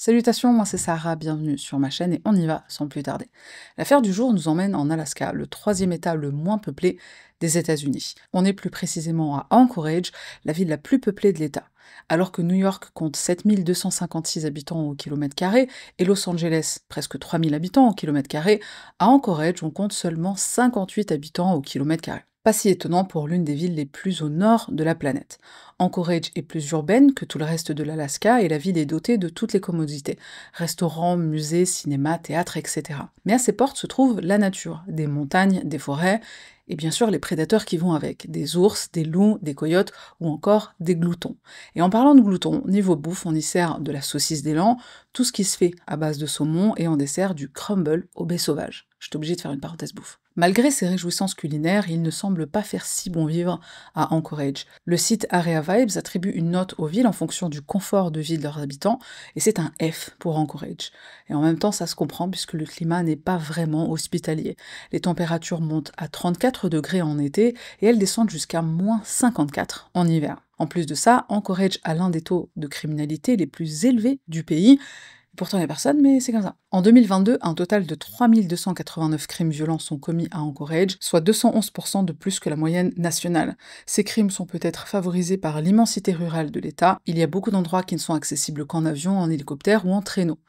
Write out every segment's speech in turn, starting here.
Salutations, moi c'est Sarah, bienvenue sur ma chaîne et on y va sans plus tarder. L'affaire du jour nous emmène en Alaska, le troisième état le moins peuplé des États-Unis. On est plus précisément à Anchorage, la ville la plus peuplée de l'État. Alors que New York compte 7 256 habitants au kilomètre carré et Los Angeles presque 3 000 habitants au kilomètre carré, à Anchorage on compte seulement 58 habitants au kilomètre carré. Pas si étonnant pour l'une des villes les plus au nord de la planète. Anchorage est plus urbaine que tout le reste de l'Alaska et la ville est dotée de toutes les commodités. Restaurants, musées, cinéma, théâtre, etc. Mais à ses portes se trouve la nature, des montagnes, des forêts, et bien sûr les prédateurs qui vont avec, des ours, des loups, des coyotes ou encore des gloutons. Et en parlant de gloutons, niveau bouffe, on y sert de la saucisse d'élan, tout ce qui se fait à base de saumon et en dessert du crumble au baies sauvage. Je suis obligée de faire une parenthèse bouffe. Malgré ces réjouissances culinaires, il ne semble pas faire si bon vivre à Anchorage. Le site Area Vibes attribue une note aux villes en fonction du confort de vie de leurs habitants, et c'est un F pour Anchorage. Et en même temps, ça se comprend puisque le climat n'est pas vraiment hospitalier. Les températures montent à 34 degrés en été et elles descendent jusqu'à -54 en hiver. En plus de ça, Anchorage a l'un des taux de criminalité les plus élevés du pays. Pourtant, il n'y a personne, mais c'est comme ça. En 2022, un total de 3289 crimes violents sont commis à Anchorage, soit 211% de plus que la moyenne nationale. Ces crimes sont peut-être favorisés par l'immensité rurale de l'État. Il y a beaucoup d'endroits qui ne sont accessibles qu'en avion, en hélicoptère ou en traîneau.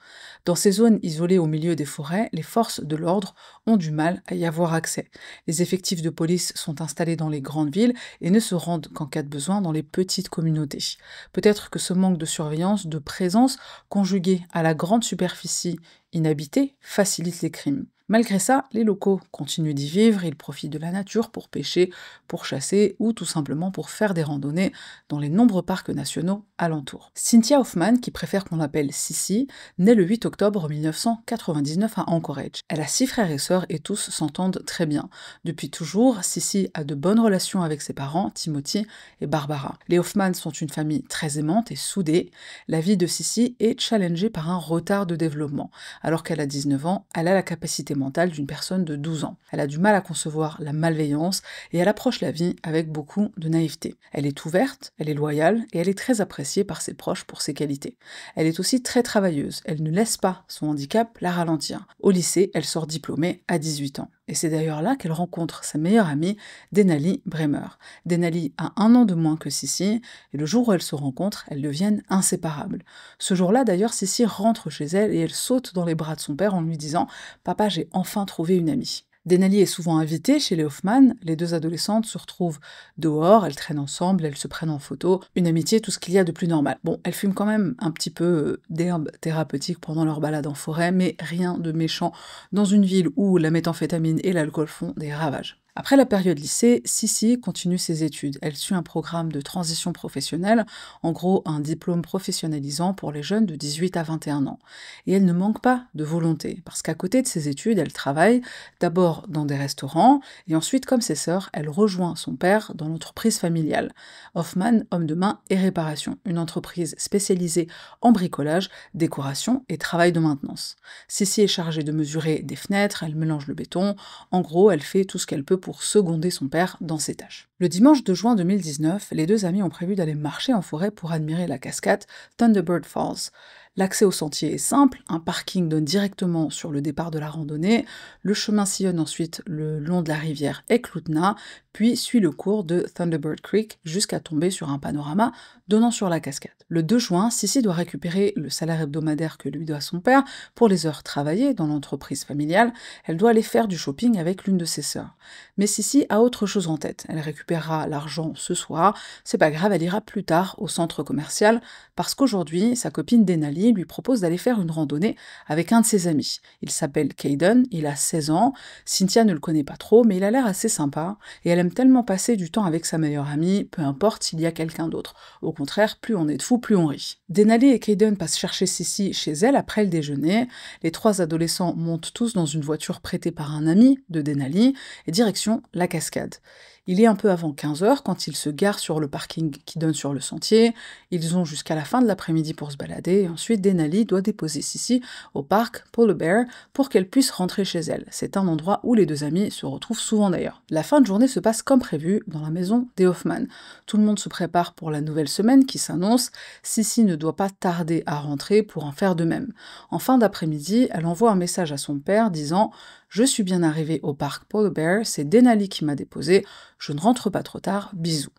Dans ces zones isolées au milieu des forêts, les forces de l'ordre ont du mal à y avoir accès. Les effectifs de police sont installés dans les grandes villes et ne se rendent qu'en cas de besoin dans les petites communautés. Peut-être que ce manque de surveillance, de présence, conjugué à la grande superficie inhabitée, facilite les crimes. Malgré ça, les locaux continuent d'y vivre, ils profitent de la nature pour pêcher, pour chasser ou tout simplement pour faire des randonnées dans les nombreux parcs nationaux alentours. Cynthia Hoffman, qui préfère qu'on l'appelle Sissi, naît le 8 octobre 1999 à Anchorage. Elle a 6 frères et sœurs et tous s'entendent très bien. Depuis toujours, Sissi a de bonnes relations avec ses parents, Timothy et Barbara. Les Hoffman sont une famille très aimante et soudée. La vie de Sissi est challengée par un retard de développement. Alors qu'elle a 19 ans, elle a la capacité mentale d'une personne de 12 ans. Elle a du mal à concevoir la malveillance et elle approche la vie avec beaucoup de naïveté. Elle est ouverte, elle est loyale et elle est très appréciée par ses proches pour ses qualités. Elle est aussi très travailleuse, elle ne laisse pas son handicap la ralentir. Au lycée, elle sort diplômée à 18 ans. Et c'est d'ailleurs là qu'elle rencontre sa meilleure amie, Denali Bremer. Denali a 1 an de moins que Sissi, et le jour où elles se rencontrent, elles deviennent inséparables. Ce jour-là, d'ailleurs, Sissi rentre chez elle et elle saute dans les bras de son père en lui disant « Papa, j'ai enfin trouvé une amie ». Denali est souvent invitée chez les Hoffman, les deux adolescentes se retrouvent dehors, elles traînent ensemble, elles se prennent en photo, une amitié, tout ce qu'il y a de plus normal. Bon, elles fument quand même un petit peu d'herbe thérapeutique pendant leur balade en forêt, mais rien de méchant dans une ville où la méthamphétamine et l'alcool font des ravages. Après la période lycée, Sissi continue ses études. Elle suit un programme de transition professionnelle, en gros un diplôme professionnalisant pour les jeunes de 18 à 21 ans. Et elle ne manque pas de volonté, parce qu'à côté de ses études, elle travaille d'abord dans des restaurants, et ensuite, comme ses sœurs, elle rejoint son père dans l'entreprise familiale. Hoffman, homme de main et réparation, une entreprise spécialisée en bricolage, décoration et travail de maintenance. Sissi est chargée de mesurer des fenêtres, elle mélange le béton, en gros, elle fait tout ce qu'elle peut pour seconder son père dans ses tâches. Le dimanche 2 juin 2019, les deux amis ont prévu d'aller marcher en forêt pour admirer la cascade Thunderbird Falls. L'accès au sentier est simple, un parking donne directement sur le départ de la randonnée, le chemin sillonne ensuite le long de la rivière Eklutna, puis suit le cours de Thunderbird Creek jusqu'à tomber sur un panorama donnant sur la cascade. Le 2 juin, Sissi doit récupérer le salaire hebdomadaire que lui doit son père pour les heures travaillées dans l'entreprise familiale, elle doit aller faire du shopping avec l'une de ses sœurs. Mais Sissi a autre chose en tête, elle récupérera l'argent ce soir, c'est pas grave, elle ira plus tard au centre commercial, parce qu'aujourd'hui, sa copine Denali lui propose d'aller faire une randonnée avec un de ses amis. Il s'appelle Caden, il a 16 ans, Cynthia ne le connaît pas trop, mais il a l'air assez sympa, et elle aime tellement passer du temps avec sa meilleure amie, peu importe s'il y a quelqu'un d'autre. Au contraire, plus on est de fous, plus on rit. Denali et Caden passent chercher Sissi chez elle après le déjeuner, les 3 adolescents montent tous dans une voiture prêtée par un ami de Denali, et direction la cascade. Il est un peu avant 15 h quand ils se garent sur le parking qui donne sur le sentier, ils ont jusqu'à la fin de l'après-midi pour se balader, et ensuite ensuite, Denali doit déposer Sissi au parc Polar Bear pour qu'elle puisse rentrer chez elle. C'est un endroit où les deux amis se retrouvent souvent d'ailleurs. La fin de journée se passe comme prévu dans la maison des Hoffman. Tout le monde se prépare pour la nouvelle semaine qui s'annonce. Sissi ne doit pas tarder à rentrer pour en faire de même. En fin d'après-midi, elle envoie un message à son père disant « Je suis bien arrivée au parc Polar Bear, c'est Denali qui m'a déposé, je ne rentre pas trop tard, bisous ».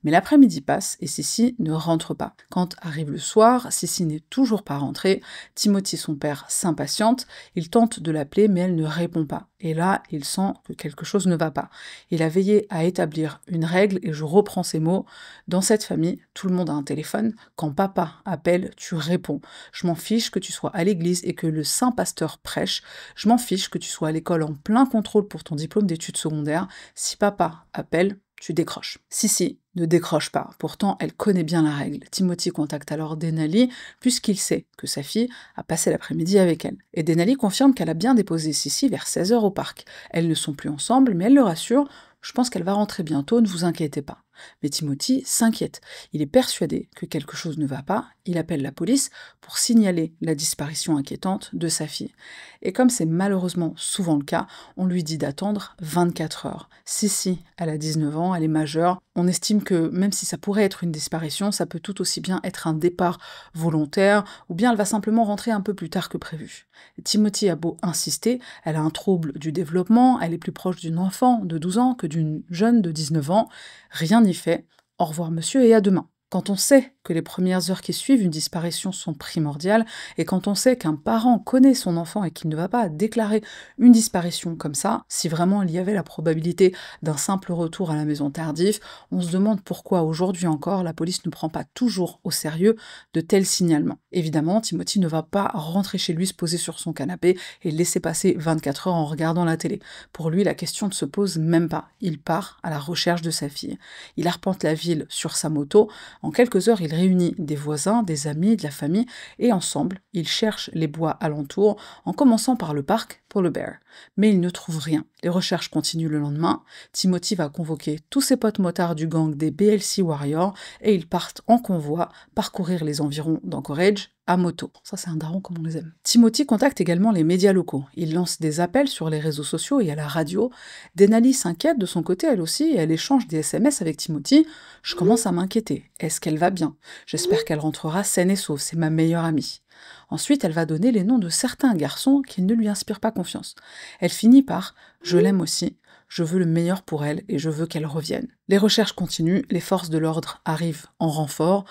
Mais l'après-midi passe et Sissi ne rentre pas. Quand arrive le soir, Sissi n'est toujours pas rentrée. Timothy, son père, s'impatiente. Il tente de l'appeler, mais elle ne répond pas. Et là, il sent que quelque chose ne va pas. Il a veillé à établir une règle, et je reprends ces mots. Dans cette famille, tout le monde a un téléphone. Quand papa appelle, tu réponds. Je m'en fiche que tu sois à l'église et que le saint pasteur prêche. Je m'en fiche que tu sois à l'école en plein contrôle pour ton diplôme d'études secondaires. Si papa appelle, tu décroches. Sissi ne décroche pas, pourtant elle connaît bien la règle. Timothy contacte alors Denali, puisqu'il sait que sa fille a passé l'après-midi avec elle. Et Denali confirme qu'elle a bien déposé Sissi vers 16 h au parc. Elles ne sont plus ensemble, mais elle le rassure, je pense qu'elle va rentrer bientôt, ne vous inquiétez pas. Mais Timothy s'inquiète. Il est persuadé que quelque chose ne va pas, il appelle la police pour signaler la disparition inquiétante de sa fille. Et comme c'est malheureusement souvent le cas, on lui dit d'attendre 24 heures. Sissi, elle a 19 ans, elle est majeure. On estime que même si ça pourrait être une disparition, ça peut tout aussi bien être un départ volontaire, ou bien elle va simplement rentrer un peu plus tard que prévu. Et Timothy a beau insister, elle a un trouble du développement, elle est plus proche d'une enfant de 12 ans que d'une jeune de 19 ans. Rien n'y fait. Au revoir monsieur et à demain. Quand on sait que les premières heures qui suivent une disparition sont primordiales, et quand on sait qu'un parent connaît son enfant et qu'il ne va pas déclarer une disparition comme ça, si vraiment il y avait la probabilité d'un simple retour à la maison tardif, on se demande pourquoi aujourd'hui encore la police ne prend pas toujours au sérieux de tels signalements. Évidemment, Timothy ne va pas rentrer chez lui, se poser sur son canapé et laisser passer 24 heures en regardant la télé. Pour lui, la question ne se pose même pas. Il part à la recherche de sa fille. Il arpente la ville sur sa moto. En quelques heures, il réunit des voisins, des amis, de la famille, et ensemble, ils cherchent les bois alentours, en commençant par le parc Polar Bear. Mais ils ne trouvent rien. Les recherches continuent le lendemain. Timothy va convoquer tous ses potes motards du gang des BLC Warriors, et ils partent en convoi parcourir les environs d'Anchorage à moto. Ça, c'est un daron comme on les aime. Timothy contacte également les médias locaux. Il lance des appels sur les réseaux sociaux et à la radio. Denali s'inquiète de son côté, elle aussi, et elle échange des SMS avec Timothy. Je commence à m'inquiéter. Est-ce qu'elle va bien? J'espère qu'elle rentrera saine et sauve, c'est ma meilleure amie. Ensuite, elle va donner les noms de certains garçons qui ne lui inspirent pas confiance. Elle finit par « Je l'aime aussi ». Je veux le meilleur pour elle et je veux qu'elle revienne. Les recherches continuent, les forces de l'ordre arrivent en renfort,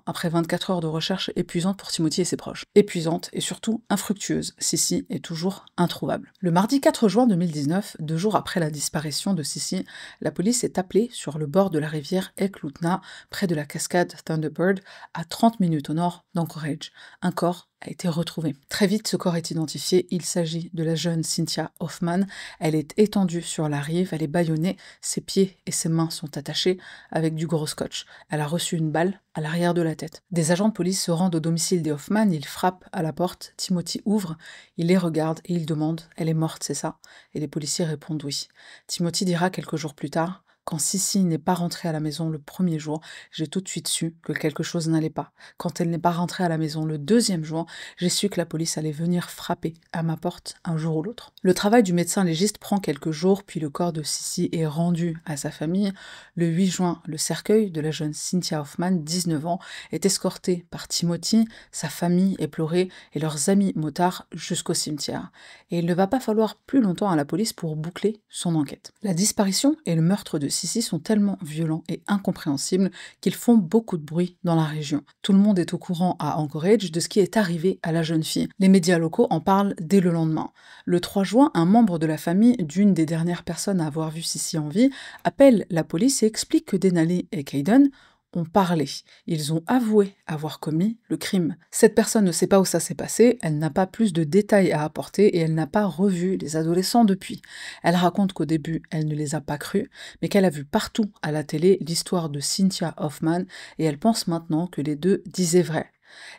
après 24 heures de recherche épuisante pour Timothy et ses proches. Épuisante et surtout infructueuse, Sissi est toujours introuvable. Le mardi 4 juin 2019, 2 jours après la disparition de Sissi, la police est appelée sur le bord de la rivière Eklutna, près de la cascade Thunderbird, à 30 minutes au nord d'Anchorage. Un corps a été retrouvé. Très vite, ce corps est identifié, il s'agit de la jeune Cynthia Hoffman. Elle est étendue sur la rive, elle est bâillonnée, ses pieds et ses mains sont attachés avec du gros scotch. Elle a reçu une balle à l'arrière de la tête. Des agents de police se rendent au domicile des Hoffman, ils frappent à la porte, Timothy ouvre, il les regarde et il demande « Elle est morte, c'est ça ?» Et les policiers répondent oui. Timothy dira quelques jours plus tard « Quand Sissi n'est pas rentrée à la maison le premier jour, j'ai tout de suite su que quelque chose n'allait pas. Quand elle n'est pas rentrée à la maison le deuxième jour, j'ai su que la police allait venir frapper à ma porte un jour ou l'autre. » Le travail du médecin légiste prend quelques jours, puis le corps de Sissi est rendu à sa famille. Le 8 juin, le cercueil de la jeune Cynthia Hoffman, 19 ans, est escorté par Timothy, sa famille éplorée et leurs amis motards jusqu'au cimetière. Et il ne va pas falloir plus longtemps à la police pour boucler son enquête. La disparition et le meurtre de Sissi sont tellement violents et incompréhensibles qu'ils font beaucoup de bruit dans la région. Tout le monde est au courant à Anchorage de ce qui est arrivé à la jeune fille. Les médias locaux en parlent dès le lendemain. Le 3 juin, un membre de la famille d'une des dernières personnes à avoir vu Sissi en vie appelle la police et explique que Denali et Caden ont parlé. Ils ont avoué avoir commis le crime. Cette personne ne sait pas où ça s'est passé, elle n'a pas plus de détails à apporter et elle n'a pas revu les adolescents depuis. Elle raconte qu'au début, elle ne les a pas crus, mais qu'elle a vu partout à la télé l'histoire de Cynthia Hoffman et elle pense maintenant que les deux disaient vrai.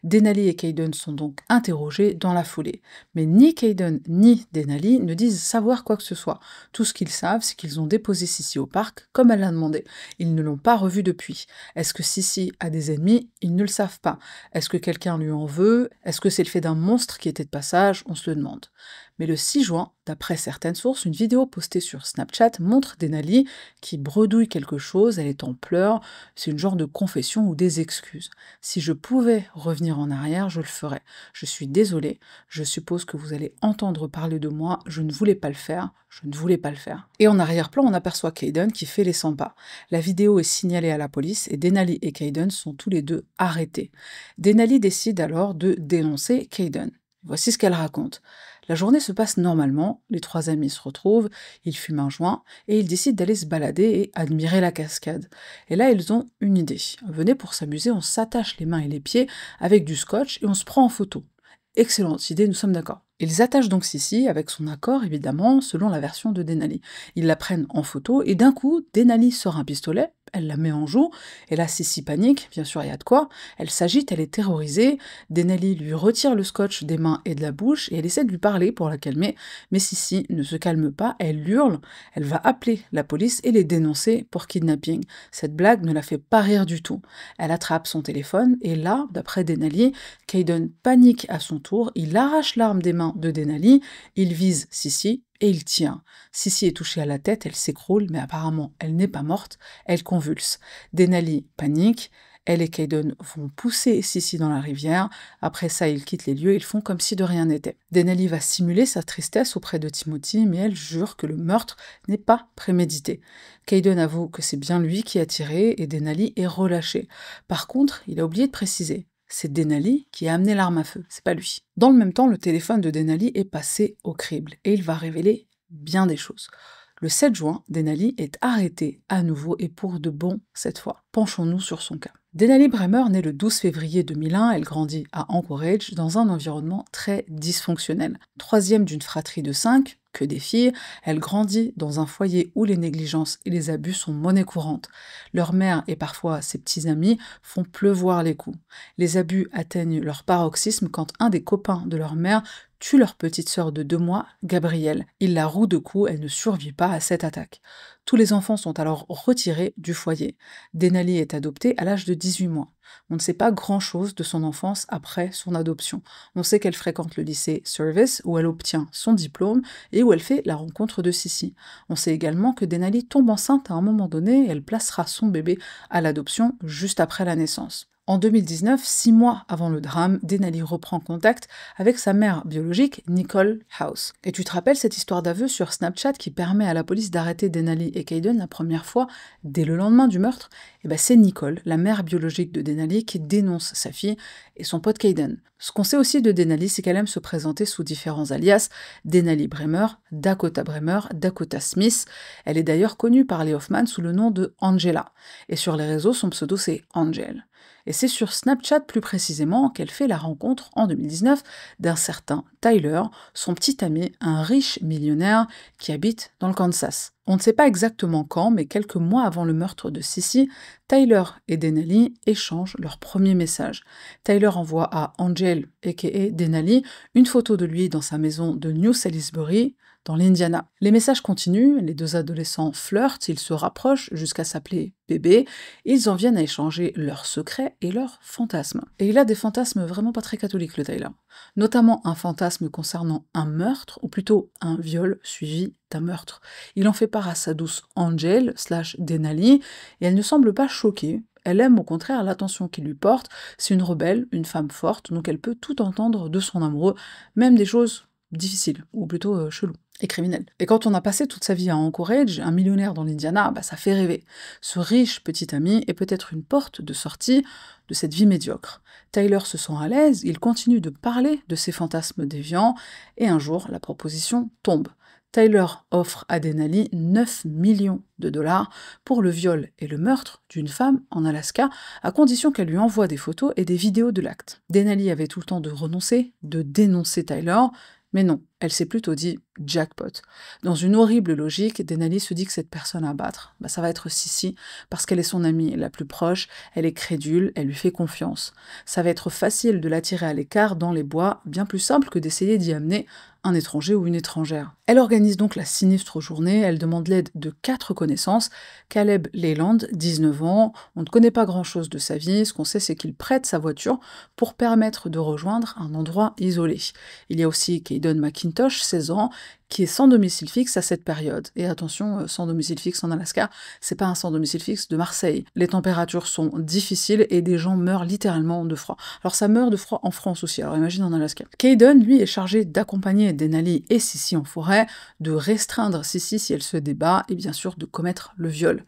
Denali et Kayden sont donc interrogés dans la foulée. Mais ni Kayden ni Denali ne disent savoir quoi que ce soit. Tout ce qu'ils savent, c'est qu'ils ont déposé Sissi au parc, comme elle l'a demandé. Ils ne l'ont pas revue depuis. Est-ce que Sissi a des ennemis? Ils ne le savent pas. Est-ce que quelqu'un lui en veut? Est-ce que c'est le fait d'un monstre qui était de passage? On se le demande. Mais le 6 juin, d'après certaines sources, une vidéo postée sur Snapchat montre Denali qui bredouille quelque chose, elle est en pleurs, c'est une genre de confession ou des excuses. Si je pouvais revenir en arrière, je le ferais. Je suis désolée, je suppose que vous allez entendre parler de moi, je ne voulais pas le faire, je ne voulais pas le faire. Et en arrière-plan, on aperçoit Kayden qui fait les 100 pas. La vidéo est signalée à la police et Denali et Kayden sont tous les deux arrêtés. Denali décide alors de dénoncer Kayden. Voici ce qu'elle raconte. La journée se passe normalement, les trois amis se retrouvent, ils fument un joint et ils décident d'aller se balader et admirer la cascade. Et là, ils ont une idée. Venez, pour s'amuser, on s'attache les mains et les pieds avec du scotch et on se prend en photo. Excellente idée, nous sommes d'accord. Ils attachent donc Sissi, avec son accord évidemment, selon la version de Denali. Ils la prennent en photo et d'un coup, Denali sort un pistolet, elle la met en joue, et là Sissi panique, bien sûr il y a de quoi, elle s'agite, elle est terrorisée, Denali lui retire le scotch des mains et de la bouche, et elle essaie de lui parler pour la calmer, mais Sissi ne se calme pas, elle hurle, elle va appeler la police et les dénoncer pour kidnapping. Cette blague ne la fait pas rire du tout. Elle attrape son téléphone, et là, d'après Denali, Kayden panique à son tour, il arrache l'arme des mains de Denali, il vise Sissi et il tire. Sissi est touchée à la tête, elle s'écroule, mais apparemment elle n'est pas morte, elle convulse. Denali panique, elle et Kayden vont pousser Sissi dans la rivière, après ça ils quittent les lieux, ils font comme si de rien n'était. Denali va simuler sa tristesse auprès de Timothy, mais elle jure que le meurtre n'est pas prémédité. Kayden avoue que c'est bien lui qui a tiré et Denali est relâché. Par contre, il a oublié de préciser. C'est Denali qui a amené l'arme à feu, c'est pas lui. Dans le même temps, le téléphone de Denali est passé au crible, et il va révéler bien des choses. Le 7 juin, Denali est arrêté à nouveau, et pour de bon cette fois. Penchons-nous sur son cas. Denali Bremer naît le 12 février 2001, elle grandit à Anchorage, dans un environnement très dysfonctionnel. Troisième d'une fratrie de 5, que des filles, elle grandit dans un foyer où les négligences et les abus sont monnaie courante. Leur mère et parfois ses petits amis font pleuvoir les coups. Les abus atteignent leur paroxysme quand un des copains de leur mère tue leur petite sœur de 2 mois, Gabrielle. Il la roue de coups, elle ne survit pas à cette attaque. Tous les enfants sont alors retirés du foyer. Denali est adoptée à l'âge de 18 mois. On ne sait pas grand-chose de son enfance après son adoption. On sait qu'elle fréquente le lycée Service, où elle obtient son diplôme et où elle fait la rencontre de Sissi. On sait également que Denali tombe enceinte à un moment donné et elle placera son bébé à l'adoption juste après la naissance. En 2019, 6 mois avant le drame, Denali reprend contact avec sa mère biologique, Nicole House. Et tu te rappelles cette histoire d'aveu sur Snapchat qui permet à la police d'arrêter Denali et Kayden la première fois, dès le lendemain du meurtre? Et ben c'est Nicole, la mère biologique de Denali, qui dénonce sa fille et son pote Kayden. Ce qu'on sait aussi de Denali, c'est qu'elle aime se présenter sous différents alias, Denali Bremer, Dakota Smith. Elle est d'ailleurs connue par les Hoffman sous le nom de Angela. Et sur les réseaux, son pseudo c'est Angel. Et c'est sur Snapchat plus précisément qu'elle fait la rencontre en 2019 d'un certain Tyler, son petit ami, un riche millionnaire qui habite dans le Kansas. On ne sait pas exactement quand, mais quelques mois avant le meurtre de Sissi, Tyler et Denali échangent leur premier message. Tyler envoie à Angel, a.k.a. Denali, une photo de lui dans sa maison de New Salisbury, dans l'Indiana. Les messages continuent, les deux adolescents flirtent, ils se rapprochent jusqu'à s'appeler bébé, ils en viennent à échanger leurs secrets et leurs fantasmes. Et il a des fantasmes vraiment pas très catholiques, le Tyler. Notamment un fantasme concernant un meurtre, ou plutôt un viol suivi d'un meurtre. Il en fait part à sa douce Angel, Denali, et elle ne semble pas choquée. Elle aime au contraire l'attention qu'il lui porte, c'est une rebelle, une femme forte, donc elle peut tout entendre de son amoureux, même des choses difficiles, ou plutôt chelous et criminel. Et quand on a passé toute sa vie à Anchorage, un millionnaire dans l'Indiana, ça fait rêver. Ce riche petit ami est peut-être une porte de sortie de cette vie médiocre. Tyler se sent à l'aise, il continue de parler de ses fantasmes déviants, et un jour, la proposition tombe. Tyler offre à Denali 9 millions de dollars pour le viol et le meurtre d'une femme en Alaska, à condition qu'elle lui envoie des photos et des vidéos de l'acte. Denali avait tout le temps de renoncer, de dénoncer Tyler, mais non, Elle s'est plutôt dit jackpot. Dans une horrible logique, Denali se dit que cette personne à battre, ça va être Sissi, parce qu'elle est son amie la plus proche, elle est crédule, elle lui fait confiance. Ça va être facile de l'attirer à l'écart dans les bois, bien plus simple que d'essayer d'y amener un étranger ou une étrangère. Elle organise donc la sinistre journée, elle demande l'aide de 4 connaissances. Caleb Leyland, 19 ans, on ne connaît pas grand-chose de sa vie, ce qu'on sait c'est qu'il prête sa voiture pour permettre de rejoindre un endroit isolé. Il y a aussi Caden McIntosh, 16 ans, qui est sans domicile fixe à cette période. Et attention, sans domicile fixe en Alaska, c'est pas un sans domicile fixe de Marseille. Les températures sont difficiles et des gens meurent littéralement de froid. Alors ça meurt de froid en France aussi, alors imagine en Alaska. Caden, lui, est chargé d'accompagner Denali et Sissi en forêt, de restreindre Sissi si elle se débat, et bien sûr de commettre le viol.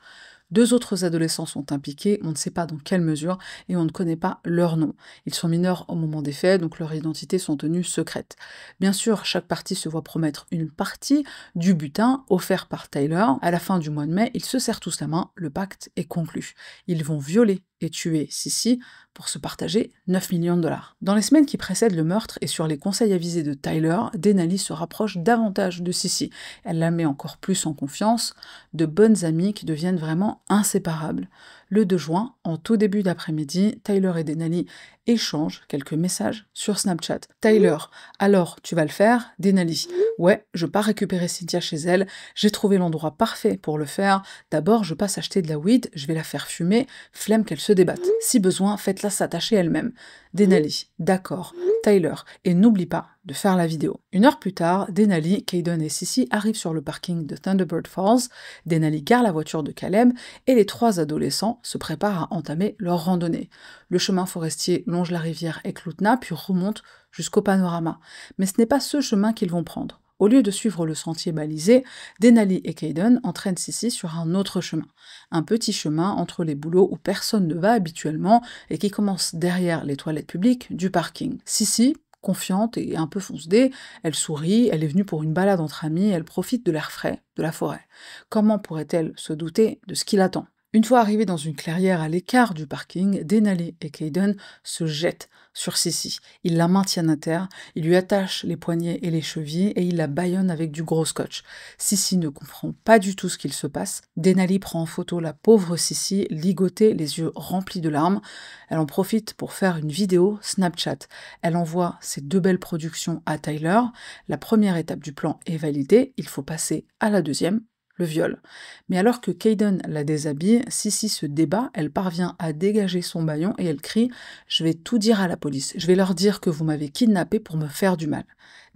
2 autres adolescents sont impliqués, on ne sait pas dans quelle mesure, et on ne connaît pas leur nom. Ils sont mineurs au moment des faits, donc leurs identités sont tenues secrètes. Bien sûr, chaque partie se voit promettre une partie du butin offert par Tyler. À la fin du mois de mai, ils se serrent tous la main, le pacte est conclu. Ils vont violer et tuer Sissi pour se partager 9 millions de dollars. Dans les semaines qui précèdent le meurtre et sur les conseils avisés de Tyler, Denali se rapproche davantage de Sissi. Elle la met encore plus en confiance, de bonnes amies qui deviennent vraiment inséparables. Le 2 juin, en tout début d'après-midi, Tyler et Denali échangent quelques messages sur Snapchat. Tyler, alors tu vas le faire? Denali, ouais, je pars récupérer Cynthia chez elle, j'ai trouvé l'endroit parfait pour le faire. D'abord, je passe acheter de la weed, je vais la faire fumer, flemme qu'elle se débatte. Si besoin, faites-la s'attacher elle-même. Denali, d'accord. Tyler, et n'oublie pas de faire la vidéo. 1 heure plus tard, Denali, Caden et Sissi arrivent sur le parking de Thunderbird Falls. Denali gare la voiture de Caleb et les 3 adolescents se préparent à entamer leur randonnée. Le chemin forestier longe la rivière Eklutna puis remonte jusqu'au panorama. Mais ce n'est pas ce chemin qu'ils vont prendre. Au lieu de suivre le sentier balisé, Denali et Caden entraînent Sissi sur un autre chemin. Un petit chemin entre les boulots où personne ne va habituellement et qui commence derrière les toilettes publiques du parking. Sissi, confiante et un peu fonce-dé, elle sourit, elle est venue pour une balade entre amis, elle profite de l'air frais, de la forêt. Comment pourrait-elle se douter de ce qui l'attend? Une fois arrivés dans une clairière à l'écart du parking, Denali et Caden se jettent sur Sissi. Ils la maintiennent à terre, ils lui attachent les poignets et les chevilles et ils la bâillonnent avec du gros scotch. Sissi ne comprend pas du tout ce qu'il se passe. Denali prend en photo la pauvre Sissi, ligotée, les yeux remplis de larmes. Elle en profite pour faire une vidéo Snapchat. Elle envoie ses 2 belles productions à Tyler. La première étape du plan est validée, il faut passer à la deuxième, le viol. Mais alors que Caden la déshabille, Sissi se débat, elle parvient à dégager son bâillon et elle crie « Je vais tout dire à la police, je vais leur dire que vous m'avez kidnappé pour me faire du mal ».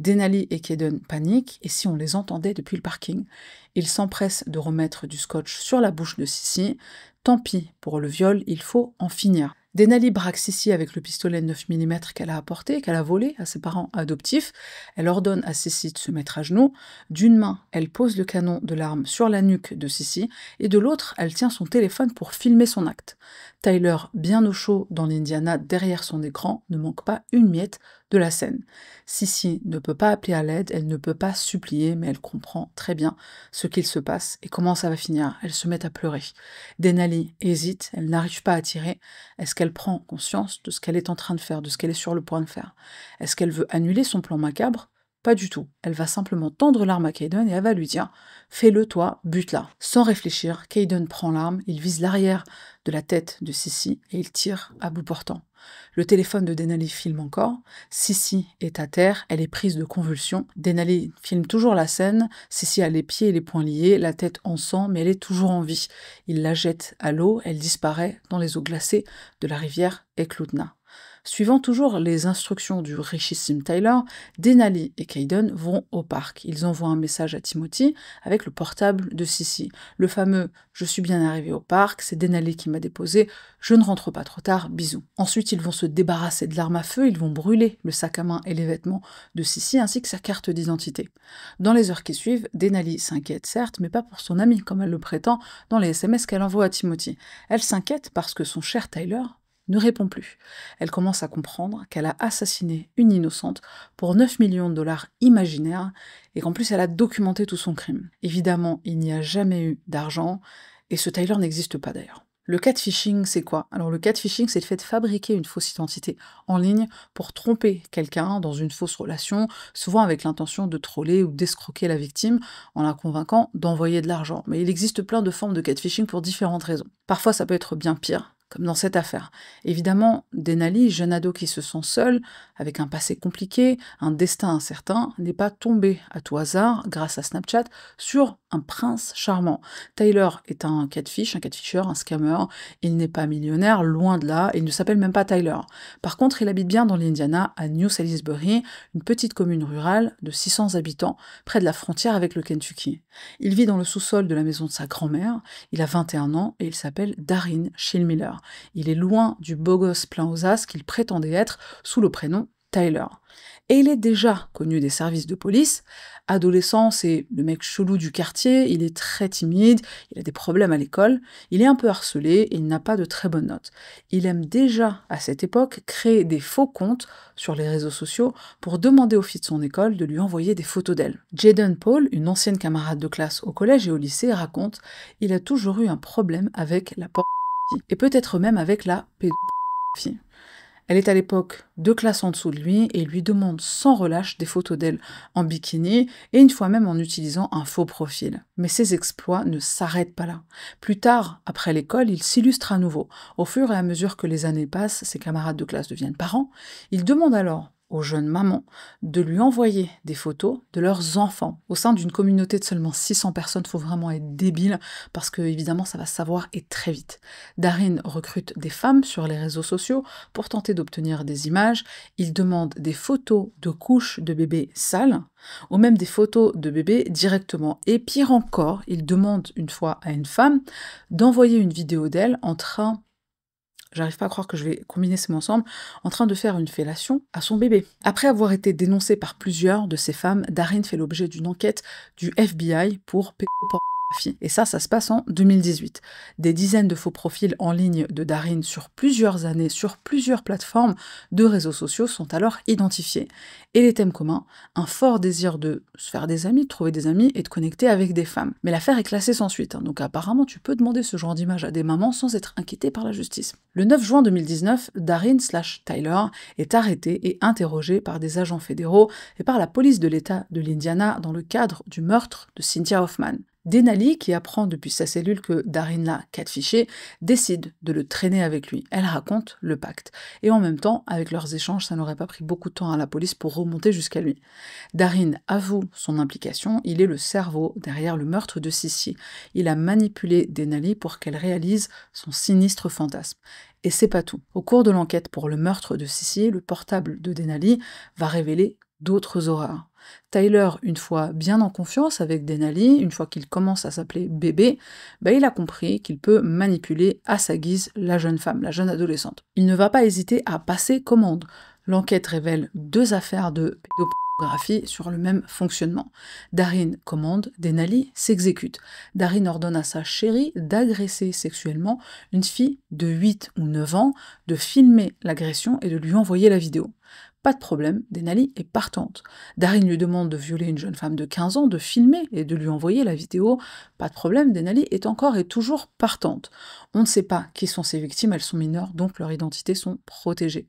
Denali et Caden paniquent, et si on les entendait depuis le parking, ils s'empressent de remettre du scotch sur la bouche de Sissi. Tant pis pour le viol, il faut en finir. Denali braque Sissi avec le pistolet 9 mm qu'elle a apporté, qu'elle a volé à ses parents adoptifs. Elle ordonne à Sissi de se mettre à genoux. D'une main, elle pose le canon de l'arme sur la nuque de Sissi, et de l'autre, elle tient son téléphone pour filmer son acte. Tyler, bien au chaud dans l'Indiana derrière son écran, ne manque pas une miette de la scène. Sissi ne peut pas appeler à l'aide, elle ne peut pas supplier, mais elle comprend très bien ce qu'il se passe et comment ça va finir. Elle se met à pleurer. Denali hésite, elle n'arrive pas à tirer. Est-ce qu'elle prend conscience de ce qu'elle est en train de faire, de ce qu'elle est sur le point de faire? Est-ce qu'elle veut annuler son plan macabre? Pas du tout. Elle va simplement tendre l'arme à Caden et elle va lui dire « Fais-le toi, bute-la ». Sans réfléchir, Caden prend l'arme, il vise l'arrière de la tête de Sissi et il tire à bout portant. Le téléphone de Denali filme encore. Sissi est à terre, elle est prise de convulsions. Denali filme toujours la scène. Sissi a les pieds et les poings liés, la tête en sang, mais elle est toujours en vie. Il la jette à l'eau, elle disparaît dans les eaux glacées de la rivière Eklutna. Suivant toujours les instructions du richissime Tyler, Denali et Caden vont au parc. Ils envoient un message à Timothy avec le portable de Sissi. Le fameux « Je suis bien arrivé au parc, c'est Denali qui m'a déposé, je ne rentre pas trop tard, bisous ». Ensuite, ils vont se débarrasser de l'arme à feu, ils vont brûler le sac à main et les vêtements de Sissi ainsi que sa carte d'identité. Dans les heures qui suivent, Denali s'inquiète certes, mais pas pour son ami comme elle le prétend dans les SMS qu'elle envoie à Timothy. Elle s'inquiète parce que son cher Tyler ne répond plus. Elle commence à comprendre qu'elle a assassiné une innocente pour 9 millions de dollars imaginaires et qu'en plus elle a documenté tout son crime. Évidemment, il n'y a jamais eu d'argent et ce Tyler n'existe pas d'ailleurs. Le catfishing, c'est quoi? Alors le catfishing, c'est le fait de fabriquer une fausse identité en ligne pour tromper quelqu'un dans une fausse relation, souvent avec l'intention de troller ou d'escroquer la victime en la convainquant d'envoyer de l'argent. Mais il existe plein de formes de catfishing pour différentes raisons. Parfois, ça peut être bien pire, comme dans cette affaire. Évidemment, Denali, jeune ado qui se sent seul, avec un passé compliqué, un destin incertain, n'est pas tombé à tout hasard, grâce à Snapchat, sur un prince charmant. Tyler est un catfisher, un scammer. Il n'est pas millionnaire, loin de là, et il ne s'appelle même pas Tyler. Par contre, il habite bien dans l'Indiana, à New Salisbury, une petite commune rurale de 600 habitants, près de la frontière avec le Kentucky. Il vit dans le sous-sol de la maison de sa grand-mère, il a 21 ans et il s'appelle Darin Schillmiller. Il est loin du beau gosse plein aux as qu'il prétendait être sous le prénom Tyler. Et il est déjà connu des services de police. Adolescent, c'est le mec chelou du quartier, il est très timide, il a des problèmes à l'école, il est un peu harcelé et il n'a pas de très bonnes notes. Il aime déjà, à cette époque, créer des faux comptes sur les réseaux sociaux pour demander aux filles de son école de lui envoyer des photos d'elle. Jaden Paul, une ancienne camarade de classe au collège et au lycée, raconte « Il a toujours eu un problème avec la pornographie, et peut-être même avec la pédopornographie. Elle est à l'époque 2 classes en dessous de lui et il lui demande sans relâche des photos d'elle en bikini et une fois même en utilisant un faux profil. Mais ses exploits ne s'arrêtent pas là. Plus tard, après l'école, il s'illustre à nouveau. Au fur et à mesure que les années passent, ses camarades de classe deviennent parents. Il demande alors aux jeunes mamans de lui envoyer des photos de leurs enfants. Au sein d'une communauté de seulement 600 personnes, il faut vraiment être débile parce que évidemment ça va se savoir et très vite. Darin recrute des femmes sur les réseaux sociaux pour tenter d'obtenir des images. Il demande des photos de couches de bébés sales ou même des photos de bébés directement. Et pire encore, il demande une fois à une femme d'envoyer une vidéo d'elle en train, j'arrive pas à croire que je vais combiner ces mots ensemble, en train de faire une fellation à son bébé. Après avoir été dénoncé par plusieurs de ces femmes, Darin fait l'objet d'une enquête du FBI pour pédopornographie. Et ça se passe en 2018. Des dizaines de faux profils en ligne de Darin sur plusieurs années, sur plusieurs plateformes de réseaux sociaux sont alors identifiés. Et les thèmes communs, un fort désir de se faire des amis, de trouver des amis et de connecter avec des femmes. Mais l'affaire est classée sans suite, donc apparemment tu peux demander ce genre d'image à des mamans sans être inquiété par la justice. Le 9 juin 2019, Darin/Tyler est arrêté et interrogé par des agents fédéraux et par la police de l'État de l'Indiana dans le cadre du meurtre de Cynthia Hoffman. Denali, qui apprend depuis sa cellule que Darin l'a catfiché, décide de le traîner avec lui. Elle raconte le pacte. Et en même temps, avec leurs échanges, ça n'aurait pas pris beaucoup de temps à la police pour remonter jusqu'à lui. Darin avoue son implication, il est le cerveau derrière le meurtre de Sissy. Il a manipulé Denali pour qu'elle réalise son sinistre fantasme. Et c'est pas tout. Au cours de l'enquête pour le meurtre de Sissy, le portable de Denali va révéler d'autres horreurs. Tyler, une fois bien en confiance avec Denali, une fois qu'il commence à s'appeler bébé, il a compris qu'il peut manipuler à sa guise la jeune femme, la jeune adolescente. Il ne va pas hésiter à passer commande. L'enquête révèle 2 affaires de pédopornographie sur le même fonctionnement. Darin commande, Denali s'exécute. Darin ordonne à sa chérie d'agresser sexuellement une fille de 8 ou 9 ans, de filmer l'agression et de lui envoyer la vidéo. Pas de problème, Denali est partante. Darin lui demande de violer une jeune femme de 15 ans, de filmer et de lui envoyer la vidéo. Pas de problème, Denali est encore et toujours partante. On ne sait pas qui sont ces victimes, elles sont mineures, donc leurs identités sont protégées.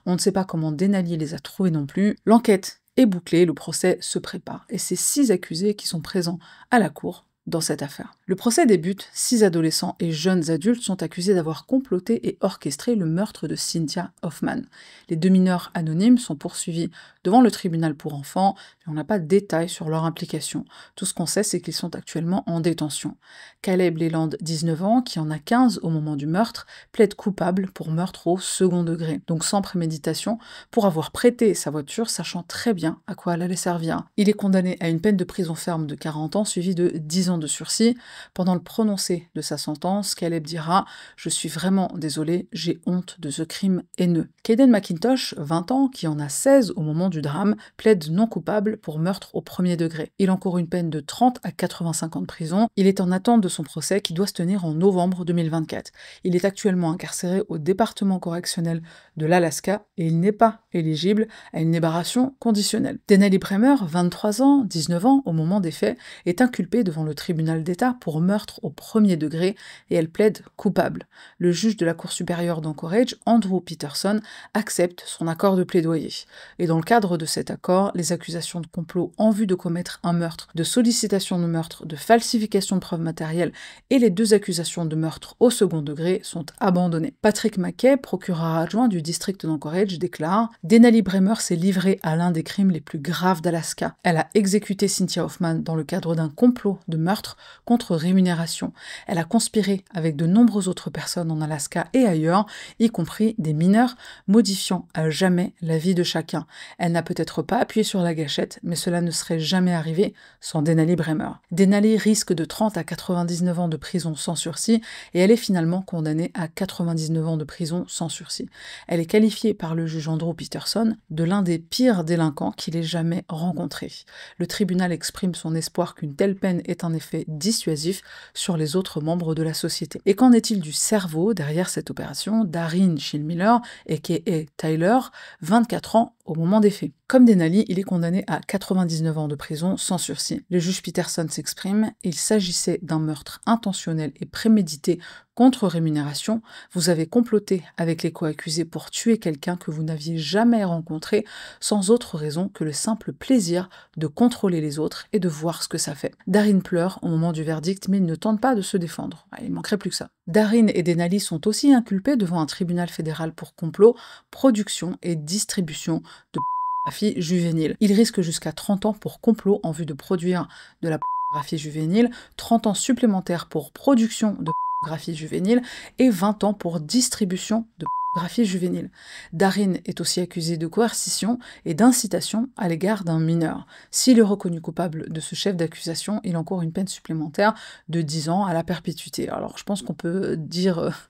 On ne sait pas comment Denali les a trouvées non plus. L'enquête est bouclée, le procès se prépare, et c'est 6 accusés qui sont présents à la cour dans cette affaire. Le procès débute, 6 adolescents et jeunes adultes sont accusés d'avoir comploté et orchestré le meurtre de Cynthia Hoffman. Les 2 mineurs anonymes sont poursuivis devant le tribunal pour enfants, mais on n'a pas de détails sur leur implication. Tout ce qu'on sait, c'est qu'ils sont actuellement en détention. Caleb Leland, 19 ans, qui en a 15 au moment du meurtre, plaide coupable pour meurtre au second degré, donc sans préméditation, pour avoir prêté sa voiture, sachant très bien à quoi elle allait servir. Il est condamné à une peine de prison ferme de 40 ans, suivie de 10 ans de sursis. Pendant le prononcé de sa sentence, Caleb dira « Je suis vraiment désolé, j'ai honte de ce crime haineux ». Caden McIntosh, 20 ans, qui en a 16 au moment du drame, plaide non coupable pour meurtre au premier degré. Il encourt une peine de 30 à 85 ans de prison. Il est en attente de son procès qui doit se tenir en novembre 2024. Il est actuellement incarcéré au département correctionnel de l'Alaska et il n'est pas éligible à une libération conditionnelle. Denali Bremer, 23 ans, 19 ans au moment des faits, est inculpé devant le tribunal d'État pour pour meurtre au premier degré et elle plaide coupable. Le juge de la Cour supérieure d'Anchorage, Andrew Peterson, accepte son accord de plaidoyer. Et dans le cadre de cet accord, les accusations de complot en vue de commettre un meurtre, de sollicitation de meurtre, de falsification de preuves matérielles et les 2 accusations de meurtre au second degré sont abandonnées. Patrick Mackay, procureur adjoint du district d'Anchorage, déclare « Denali Bremer s'est livrée à l'un des crimes les plus graves d'Alaska. Elle a exécuté Cynthia Hoffman dans le cadre d'un complot de meurtre contre rémunération. Elle a conspiré avec de nombreuses autres personnes en Alaska et ailleurs, y compris des mineurs, modifiant à jamais la vie de chacun. Elle n'a peut-être pas appuyé sur la gâchette, mais cela ne serait jamais arrivé sans Denali Bremer. Denali risque de 30 à 99 ans de prison sans sursis et elle est finalement condamnée à 99 ans de prison sans sursis. Elle est qualifiée par le juge Andrew Peterson de l'un des pires délinquants qu'il ait jamais rencontré. Le tribunal exprime son espoir qu'une telle peine ait un effet dissuasif sur les autres membres de la société. Et qu'en est-il du cerveau derrière cette opération? Darin Schillmiller, a.k.a. Tyler, 24 ans au moment des faits. Comme Denali, il est condamné à 99 ans de prison sans sursis. Le juge Peterson s'exprime, il s'agissait d'un meurtre intentionnel et prémédité contre rémunération. Vous avez comploté avec les co-accusés pour tuer quelqu'un que vous n'aviez jamais rencontré sans autre raison que le simple plaisir de contrôler les autres et de voir ce que ça fait. Darin pleure au moment du verdict, mais il ne tente pas de se défendre. Il manquerait plus que ça. Darin et Denali sont aussi inculpés devant un tribunal fédéral pour complot, production et distribution de pornographie juvénile. Ils risquent jusqu'à 30 ans pour complot en vue de produire de la pornographie juvénile, 30 ans supplémentaires pour production de pornographie juvénile et 20 ans pour distribution de pornographie juvénile. Darin est aussi accusé de coercition et d'incitation à l'égard d'un mineur. S'il est reconnu coupable de ce chef d'accusation, il encourt une peine supplémentaire de 10 ans à la perpétuité. Alors je pense qu'on peut dire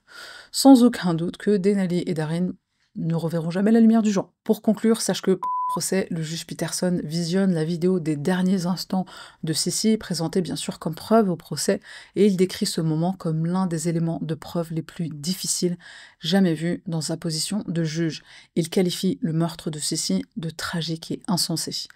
sans aucun doute que Denali et Darin ne reverront jamais la lumière du jour. Pour conclure, sache que pour le procès, le juge Peterson visionne la vidéo des derniers instants de Cissy, présentée bien sûr comme preuve au procès, et il décrit ce moment comme l'un des éléments de preuve les plus difficiles jamais vus dans sa position de juge. Il qualifie le meurtre de Cissy de tragique et insensé.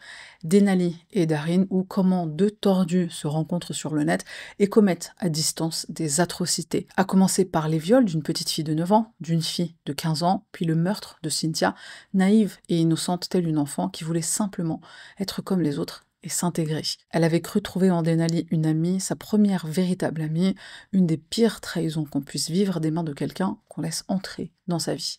Denali et Darin, ou comment 2 tordus se rencontrent sur le net et commettent à distance des atrocités, à commencer par les viols d'une petite fille de 9 ans, d'une fille de 15 ans, puis le meurtre de Cynthia, naïve et innocente telle une enfant qui voulait simplement être comme les autres et s'intégrer. Elle avait cru trouver en Denali une amie, sa première véritable amie, une des pires trahisons qu'on puisse vivre des mains de quelqu'un qu'on laisse entrer dans sa vie.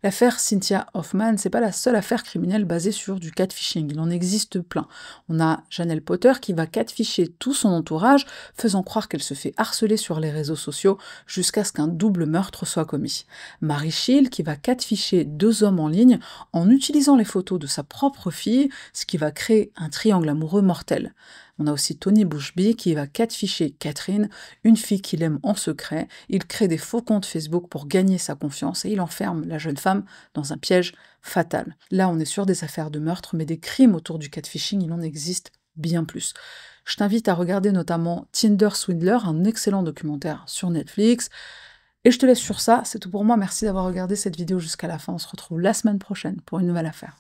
L'affaire Cynthia Hoffman, c'est pas la seule affaire criminelle basée sur du catfishing, il en existe plein. On a Janelle Potter qui va catfisher tout son entourage, faisant croire qu'elle se fait harceler sur les réseaux sociaux jusqu'à ce qu'un double meurtre soit commis. Mary Schill qui va catfisher 2 hommes en ligne en utilisant les photos de sa propre fille, ce qui va créer un triangle amoureux mortel. On a aussi Tony Bushby qui va catfisher Catherine, une fille qu'il aime en secret. Il crée des faux comptes Facebook pour gagner sa confiance et il enferme la jeune femme dans un piège fatal. Là, on est sur des affaires de meurtre, mais des crimes autour du catfishing, il en existe bien plus. Je t'invite à regarder notamment Tinder Swindler, un excellent documentaire sur Netflix. Et je te laisse sur ça, c'est tout pour moi. Merci d'avoir regardé cette vidéo jusqu'à la fin. On se retrouve la semaine prochaine pour une nouvelle affaire.